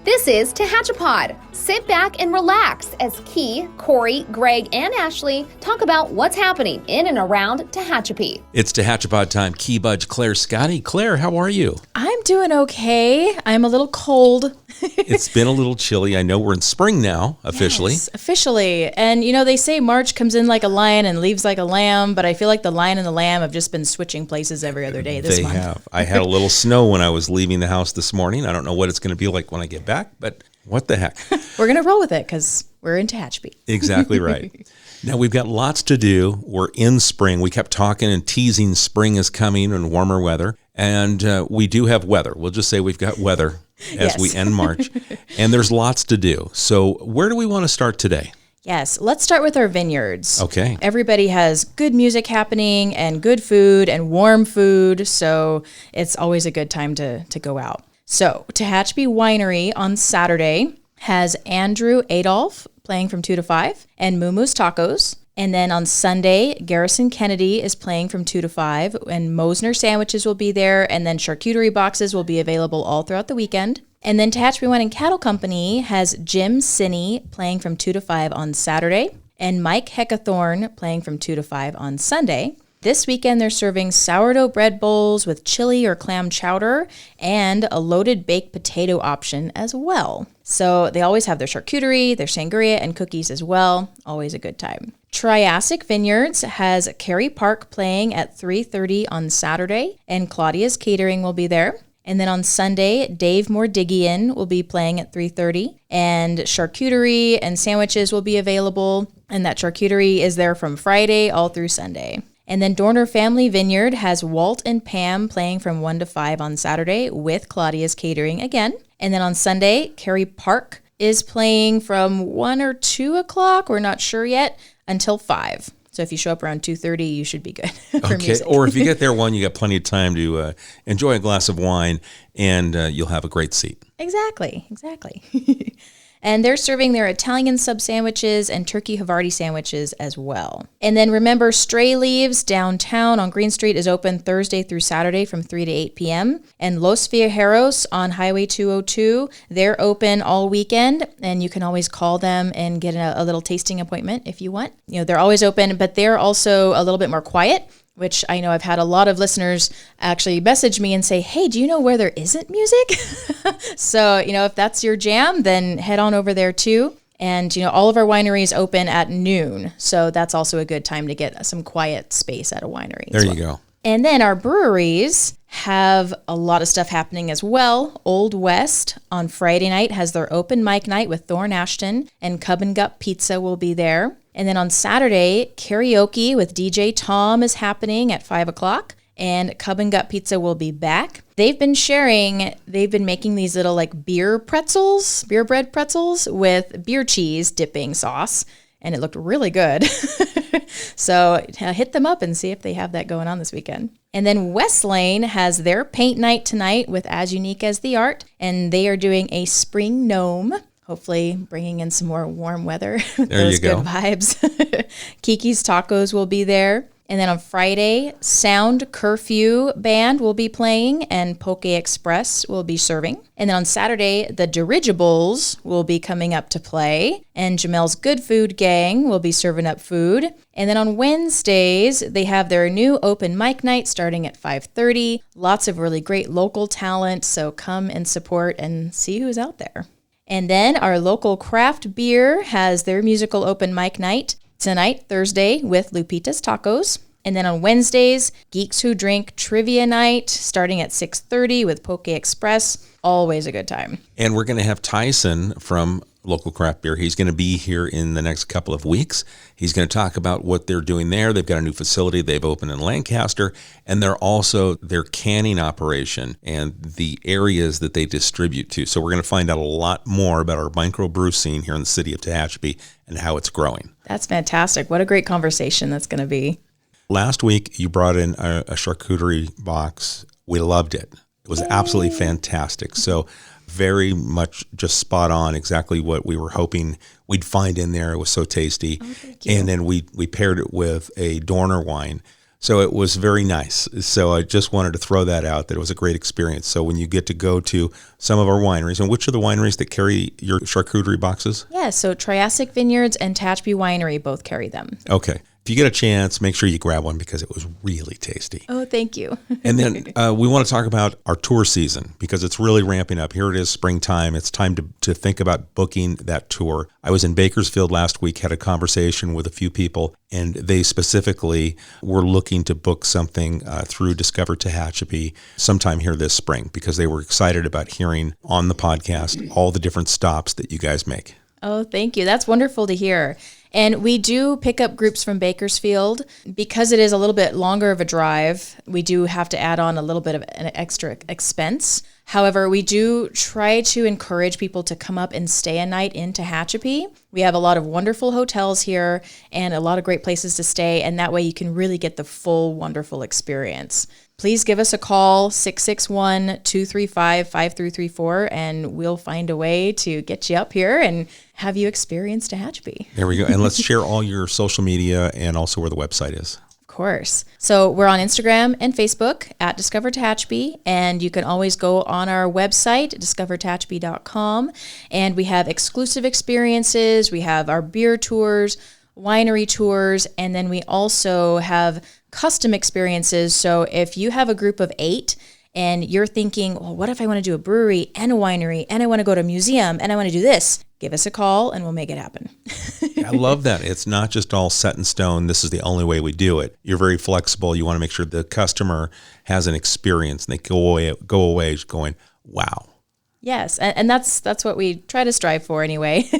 This is Tehachapod. Sit back and relax as Key, Corey, Greg, and Ashley talk about what's happening in and around Tehachapi. It's Tehachapod time. Key Budge Clare Scotti. Clare, how are you? I'm doing okay. I'm a little cold. It's been a little chilly. I know we're in spring now, officially. Yes, officially. And, you know, they say March comes in like a lion and leaves like a lamb, but I feel like the lion and the lamb have just been switching places every other day this month. They have. I had a little snow when I was leaving the house this morning. I don't know what it's going to be like when I get back, but what the heck. We're going to roll with it because we're in Tehachapi. Exactly right. Now, we've got lots to do. We're in spring. We kept talking and teasing spring is coming and warmer weather. And we do have weather. We'll just say we've got weather as we end March. And there's lots to do. So where do we want to start today? Yes, let's start with our vineyards. Okay. Everybody has good music happening and good food and warm food, so it's always a good time to go out. So Tehachapi Winery on Saturday has Andrew Adolph playing from 2 to 5 and Mumu's Tacos. And then on Sunday, Garrison Kennedy is playing from 2 to 5, and Mosner Sandwiches will be there, and then charcuterie boxes will be available all throughout the weekend. And then Tehachapi Wine and Cattle Company has Jim Sinney playing from 2 to 5 on Saturday, and Mike Heckathorn playing from 2 to 5 on Sunday. This weekend, they're serving sourdough bread bowls with chili or clam chowder and a loaded baked potato option as well. So they always have their charcuterie, their sangria, and cookies as well. Always a good time. Triassic Vineyards has Carrie Park playing at 3:30 on Saturday, and Claudia's Catering will be there. And then on Sunday, Dave Mordigian will be playing at 3:30, and charcuterie and sandwiches will be available, and that charcuterie is there from Friday all through Sunday. And then Dorner Family Vineyard has Walt and Pam playing from 1 to 5 on Saturday with Claudia's Catering again. And then on Sunday, Carrie Park is playing from 1 or 2 o'clock, we're not sure yet, until 5. So if you show up around 2:30, you should be good for music. Or if you get there 1, you got plenty of time to enjoy a glass of wine, and you'll have a great seat. Exactly. And they're serving their Italian sub sandwiches and turkey Havarti sandwiches as well. And then remember, Stray Leaves downtown on Green Street is open Thursday through Saturday from 3 to 8 p.m. And Los Viajeros on Highway 202, they're open all weekend. And you can always call them and get a little tasting appointment if you want. You know, they're always open, but they're also a little bit more quiet, which I know I've had a lot of listeners actually message me and say, hey, do you know where there isn't music? So, you know, if that's your jam, then head on over there too. And, you know, all of our wineries open at noon. So that's also a good time to get some quiet space at a winery. There you go. And then our breweries have a lot of stuff happening as well. Old West on Friday night has their open mic night with Thorn Ashton, and Cub and Gut Pizza will be there. And then on Saturday, karaoke with DJ Tom is happening at 5 o'clock, and Cub and Gut Pizza will be back. They've been making these little like beer bread pretzels with beer cheese dipping sauce, and it looked really good. So hit them up and see if they have that going on this weekend. And then West Lane has their paint night tonight with As Unique as the Art, and they are doing a spring gnome. Hopefully bringing in some more warm weather with those good vibes. Kiki's Tacos will be there. And then on Friday, Sound Curfew Band will be playing and Poke Express will be serving. And then on Saturday, the Dirigibles will be coming up to play. And Jamel's Good Food Gang will be serving up food. And then on Wednesdays, they have their new open mic night starting at 5:30. Lots of really great local talent, so come and support and see who's out there. And then our local craft beer has their musical open mic night tonight, Thursday, with Lupita's Tacos. And then on Wednesdays, Geeks Who Drink Trivia Night starting at 6:30 with Poke Express. Always a good time. And we're going to have Tyson from Local Craft Beer. He's going to be here in the next couple of weeks. He's going to talk about what they're doing there. They've got a new facility they've opened in Lancaster, and they're also their canning operation and the areas that they distribute to. So we're going to find out a lot more about our microbrew scene here in the city of Tehachapi and how it's growing. That's fantastic. What a great conversation that's going to be. Last week, you brought in a charcuterie box. We loved it. It was absolutely fantastic. So very much just spot on, exactly what we were hoping we'd find in there. It was so tasty. Oh, thank you. And then we paired it with a Dorner wine. So it was very nice. So I just wanted to throw that out, that it was a great experience. So when you get to go to some of our wineries, and which are the wineries that carry your charcuterie boxes? Yeah, so Triassic Vineyards and Tehachapi Winery both carry them. Okay. If you get a chance, make sure you grab one because it was really tasty. Oh, thank you. And then we want to talk about our tour season because it's really ramping up. Here it is, springtime. It's time to think about booking that tour. I was in Bakersfield last week, had a conversation with a few people, and they specifically were looking to book something through Discover Tehachapi sometime here this spring because they were excited about hearing on the podcast all the different stops that you guys make. Oh, thank you. That's wonderful to hear. And we do pick up groups from Bakersfield. Because it is a little bit longer of a drive, we do have to add on a little bit of an extra expense. However, we do try to encourage people to come up and stay a night in Tehachapi. We have a lot of wonderful hotels here and a lot of great places to stay, and that way you can really get the full wonderful experience. Please give us a call, 661-235-5334, and we'll find a way to get you up here and have you experience Tehachapi. There we go. And let's share all your social media and also where the website is. Of course. So we're on Instagram and Facebook at Discover Tehachapi, and you can always go on our website, discovertehachapi.com, and we have exclusive experiences. We have our beer tours, winery tours, and then we also have custom experiences. So if you have a group of 8 and you're thinking, well, what if I want to do a brewery and a winery and I want to go to a museum and I want to do this? Give us a call and we'll make it happen. I love that. It's not just all set in stone. This is the only way we do it. You're very flexible. You want to make sure the customer has an experience and they go away going, wow. Yes. And that's what we try to strive for anyway.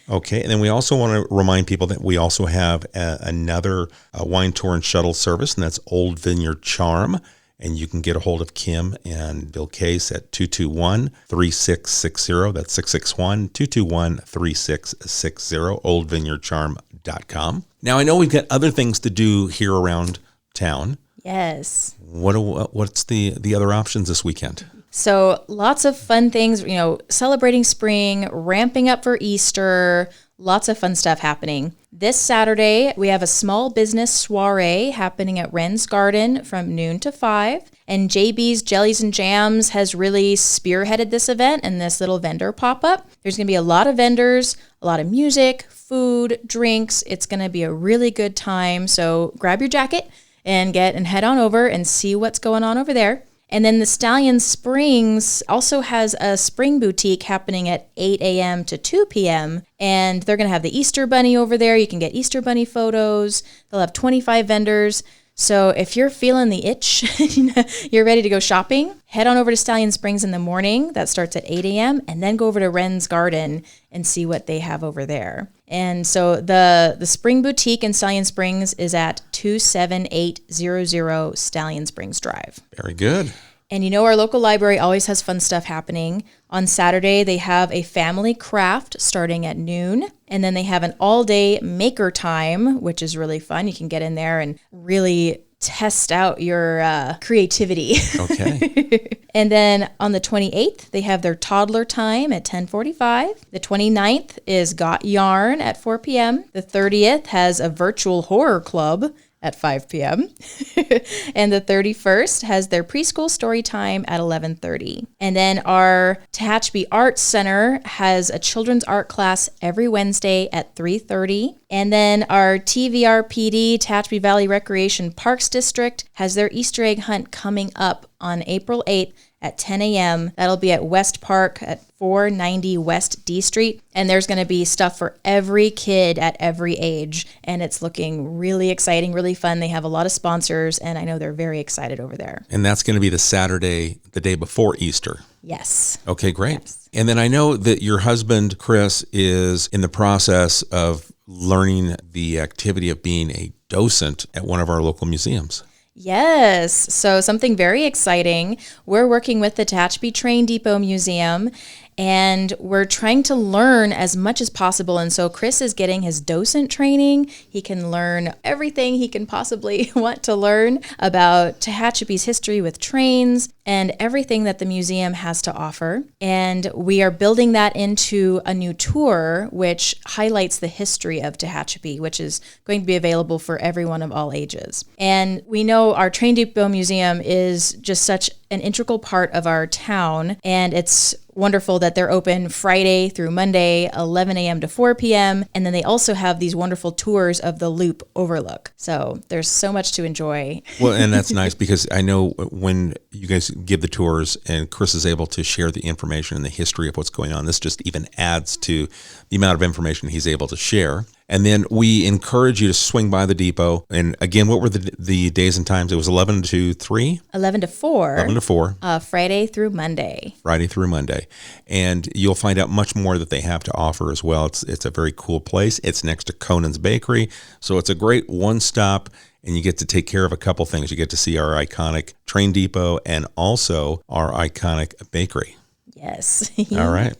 Okay, and then we also want to remind people that we also have another wine tour and shuttle service, and that's Old Vineyard Charm. And you can get a hold of Kim and Bill Case at 221-3660. That's 661-221-3660, oldvineyardcharm.com. Now, I know we've got other things to do here around town. Yes. What's the other options this weekend? So lots of fun things, celebrating spring, ramping up for Easter, lots of fun stuff happening. This Saturday, we have a small business soiree happening at Wren's Garden from noon to 5. And JB's Jellies and Jams has really spearheaded this event and this little vendor pop-up. There's going to be a lot of vendors, a lot of music, food, drinks. It's going to be a really good time. So grab your jacket and head on over and see what's going on over there. And then the Stallion Springs also has a spring boutique happening at 8 a.m. to 2 p.m. And they're going to have the Easter Bunny over there. You can get Easter Bunny photos. They'll have 25 vendors. So if you're feeling the itch, you're ready to go shopping, head on over to Stallion Springs in the morning. That starts at 8 a.m. And then go over to Wren's Garden and see what they have over there. And so the Spring Boutique in Stallion Springs is at 27800 Stallion Springs Drive. Very good. And our local library always has fun stuff happening. On Saturday, they have a family craft starting at noon. And then they have an all-day maker time, which is really fun. You can get in there and really test out your creativity. Okay. And then on the 28th, they have their toddler time at 10:45. The 29th is Got Yarn at 4 p.m. The 30th has a virtual horror club at 5 p.m. And the 31st has their preschool story time at 11:30. And then our Tehachapi Arts Center has a children's art class every Wednesday at 3:30. And then our TVRPD, Tehachapi Valley Recreation Parks District, has their Easter egg hunt coming up on April 8th at 10 a.m. That'll be at West Park at 490 West D Street. And there's going to be stuff for every kid at every age. And it's looking really exciting, really fun. They have a lot of sponsors, and I know they're very excited over there. And that's going to be the Saturday, the day before Easter. Yes. Okay, great. Yes. And then I know that your husband, Chris, is in the process of learning the activity of being a docent at one of our local museums. Yes. So something very exciting. We're working with the Tehachapi Train Depot Museum, And we're trying to learn as much as possible. And so Chris is getting his docent training. He can learn everything he can possibly want to learn about Tehachapi's history with trains and everything that the museum has to offer. And we are building that into a new tour, which highlights the history of Tehachapi, which is going to be available for everyone of all ages. And we know our Train Depot Museum is just such an integral part of our town, and it's wonderful that they're open Friday through Monday, 11 a.m. to 4 p.m. And then they also have these wonderful tours of the Loop Overlook. So there's so much to enjoy. Well, and that's nice because I know when you guys give the tours and Chris is able to share the information and the history of what's going on, this just even adds to the amount of information he's able to share. And then we encourage you to swing by the depot. And again, what were the days and times? It was 11 to 3? 11 to 4. 11 to 4. Friday through Monday. Friday through Monday. And you'll find out much more that they have to offer as well. It's a very cool place. It's next to Conan's Bakery. So it's a great one-stop, and you get to take care of a couple things. You get to see our iconic train depot and also our iconic bakery. Yes. All right.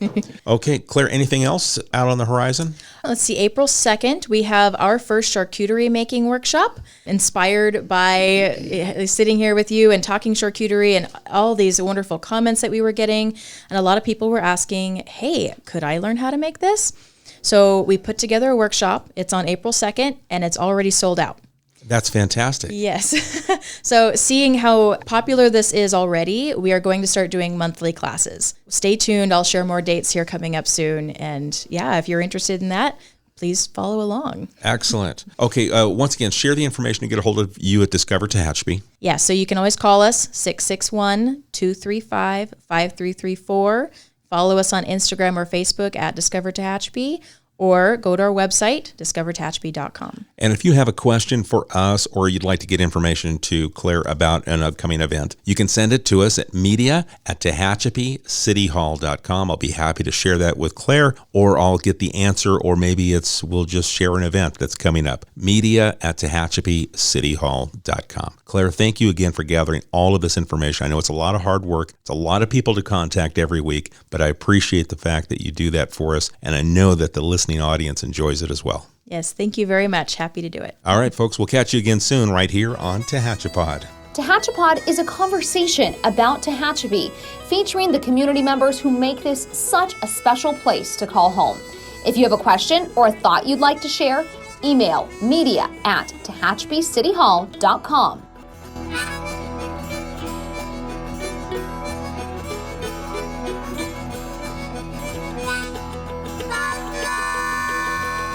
Okay, Claire, anything else out on the horizon? Let's see, April 2nd, we have our first charcuterie making workshop, inspired by sitting here with you and talking charcuterie and all these wonderful comments that we were getting. And a lot of people were asking, hey, could I learn how to make this? So we put together a workshop. It's on April 2nd, and it's already sold out. That's fantastic. Yes. So seeing how popular this is already, we are going to start doing monthly classes. Stay tuned. I'll share more dates here coming up soon. And yeah, if you're interested in that, please follow along. Excellent. Okay, once again, share the information to get a hold of you at Discover Tehachapi. Yeah, so you can always call us 661-235-5334. Follow us on Instagram or Facebook at Discover Tehachapi, or go to our website, discovertehachapi.com. And if you have a question for us or you'd like to get information to Claire about an upcoming event, you can send it to us at media@tehachapicityhall.com. I'll be happy to share that with Claire, or I'll get the answer, or maybe we'll just share an event that's coming up. media@tehachapicityhall.com. Claire, thank you again for gathering all of this information. I know it's a lot of hard work. It's a lot of people to contact every week, but I appreciate the fact that you do that for us, and I know that the listening audience enjoys it as well. Yes, thank you very much. Happy to do it. All right, folks, we'll catch you again soon right here on Tehachapod. Tehachapod is a conversation about Tehachapi, featuring the community members who make this such a special place to call home. If you have a question or a thought you'd like to share, email media@tehachapicityhall.com.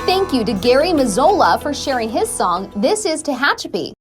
Thank you to Gary Mazzola for sharing his song, This is Tehachapi.